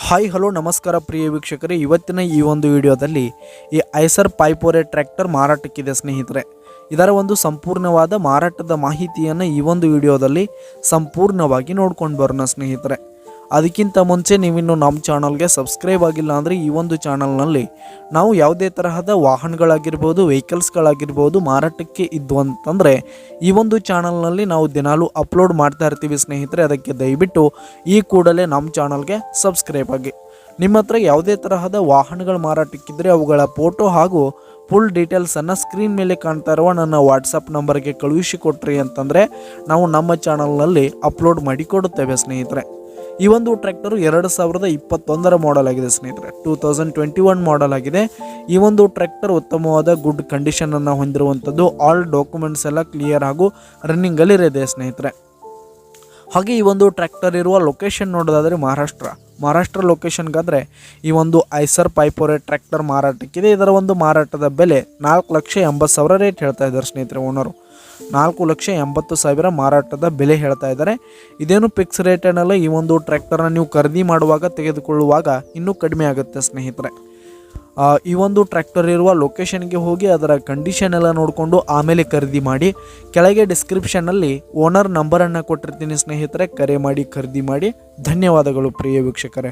Hi hello ನಮಸ್ಕಾರ ಪ್ರಿಯ ವೀಕ್ಷಕರೇ, ಇವತ್ತಿನ ಈ ಒಂದು ವಿಡಿಯೋದಲ್ಲಿ ಈ ಐಸರ್ 548 ಟ್ರ್ಯಾಕ್ಟರ್ ಮಾರಾಟಕ್ಕಿದೆ ಸ್ನೇಹಿತರೆ. ಇದರ ಒಂದು ಸಂಪೂರ್ಣವಾದ ಮಾರಾಟದ ಮಾಹಿತಿಯನ್ನು ಈ ಒಂದು ವಿಡಿಯೋದಲ್ಲಿ ಸಂಪೂರ್ಣವಾಗಿ ನೋಡ್ಕೊಂಡು ಬರೋಣ ಸ್ನೇಹಿತರೆ. ಅದಕ್ಕಿಂತ ಮುಂಚೆ ನೀವಿನ್ನು ನಮ್ಮ ಚಾನಲ್ಗೆ ಸಬ್ಸ್ಕ್ರೈಬ್ ಆಗಿಲ್ಲ ಅಂದರೆ ಈ ಒಂದು ಚಾನಲ್ನಲ್ಲಿ ನಾವು ಯಾವುದೇ ತರಹದ ವಾಹನಗಳಾಗಿರ್ಬೋದು, ವೆಹಿಕಲ್ಸ್ಗಳಾಗಿರ್ಬೋದು ಮಾರಾಟಕ್ಕೆ ಇದ್ದು ಅಂತಂದರೆ ಈ ಒಂದು ಚಾನಲ್ನಲ್ಲಿ ನಾವು ದಿನಾಲೂ ಅಪ್ಲೋಡ್ ಮಾಡ್ತಾ ಇರ್ತೀವಿ ಸ್ನೇಹಿತರೆ. ಅದಕ್ಕೆ ದಯವಿಟ್ಟು ಈ ಕೂಡಲೇ ನಮ್ಮ ಚಾನಲ್ಗೆ ಸಬ್ಸ್ಕ್ರೈಬ್ ಆಗಿ. ನಿಮ್ಮ ಹತ್ರ ಯಾವುದೇ ತರಹದ ವಾಹನಗಳು ಮಾರಾಟಕ್ಕಿದ್ದರೆ ಅವುಗಳ ಫೋಟೋ ಹಾಗೂ ಫುಲ್ ಡೀಟೇಲ್ಸನ್ನು ಸ್ಕ್ರೀನ್ ಮೇಲೆ ಕಾಣ್ತಾ ಇರುವ ನನ್ನ ವಾಟ್ಸಪ್ ನಂಬರ್ಗೆ ಕಳುಹಿಸಿಕೊಟ್ರಿ ಅಂತಂದರೆ ನಾವು ನಮ್ಮ ಚಾನಲ್ನಲ್ಲಿ ಅಪ್ಲೋಡ್ ಮಾಡಿ ಕೊಡುತ್ತೇವೆ ಸ್ನೇಹಿತರೆ. ಈ ಒಂದು ಟ್ರ್ಯಾಕ್ಟರು 2021 ಮಾಡೆಲ್ ಆಗಿದೆ ಸ್ನೇಹಿತರೆ. 2021 ಮಾಡೆಲ್ ಆಗಿದೆ. ಈ ಒಂದು ಟ್ರ್ಯಾಕ್ಟರ್ ಉತ್ತಮವಾದ ಗುಡ್ ಕಂಡೀಷನನ್ನು ಹೊಂದಿರುವಂಥದ್ದು. ಆಲ್ ಡಾಕ್ಯುಮೆಂಟ್ಸ್ ಎಲ್ಲ ಕ್ಲಿಯರ್ ಹಾಗೂ ರನ್ನಿಂಗಲ್ಲಿದೆ ಸ್ನೇಹಿತರೆ. ಹಾಗೆ ಈ ಒಂದು ಟ್ರ್ಯಾಕ್ಟರ್ ಇರುವ ಲೊಕೇಶನ್ ನೋಡೋದಾದರೆ ಮಹಾರಾಷ್ಟ್ರ ಲೊಕೇಶನ್ಗಾದರೆ ಈ ಒಂದು ಐಸರ್ 548 ಟ್ರ್ಯಾಕ್ಟರ್ ಮಾರಾಟಕ್ಕಿದೆ. ಇದರ ಒಂದು ಮಾರಾಟದ ಬೆಲೆ 4,80,000 ರೇಟ್ ಹೇಳ್ತಾ ಇದ್ದಾರೆ ಸ್ನೇಹಿತರೆ. ಓನರು 4,80,000 ಮಾರಾಟದ ಬೆಲೆ ಹೇಳ್ತಾ ಇದ್ದಾರೆ. ಇದೇನು ಫಿಕ್ಸ್ ರೇಟ್ ಏನಲ್ಲ. ಈ ಒಂದು ಟ್ರ್ಯಾಕ್ಟರ್ನ ನೀವು ಖರೀದಿ ಮಾಡುವಾಗ ತೆಗೆದುಕೊಳ್ಳುವಾಗ ಇನ್ನೂ ಕಡಿಮೆ ಆಗುತ್ತೆ ಸ್ನೇಹಿತರೆ. ಈ ಒಂದು ಟ್ರ್ಯಾಕ್ಟರ್ ಇರುವ ಲೊಕೇಶನ್ಗೆ ಹೋಗಿ ಅದರ ಕಂಡೀಷನ್ ಎಲ್ಲ ನೋಡಿಕೊಂಡು ಆಮೇಲೆ ಖರೀದಿ ಮಾಡಿ. ಕೆಳಗೆ ಡಿಸ್ಕ್ರಿಪ್ಷನ್ನಲ್ಲಿ ಓನರ್ ನಂಬರನ್ನು ಕೊಟ್ಟಿರ್ತೀನಿ ಸ್ನೇಹಿತರೆ, ಕರೆ ಮಾಡಿ ಖರೀದಿ ಮಾಡಿ. ಧನ್ಯವಾದಗಳು ಪ್ರಿಯ ವೀಕ್ಷಕರೇ.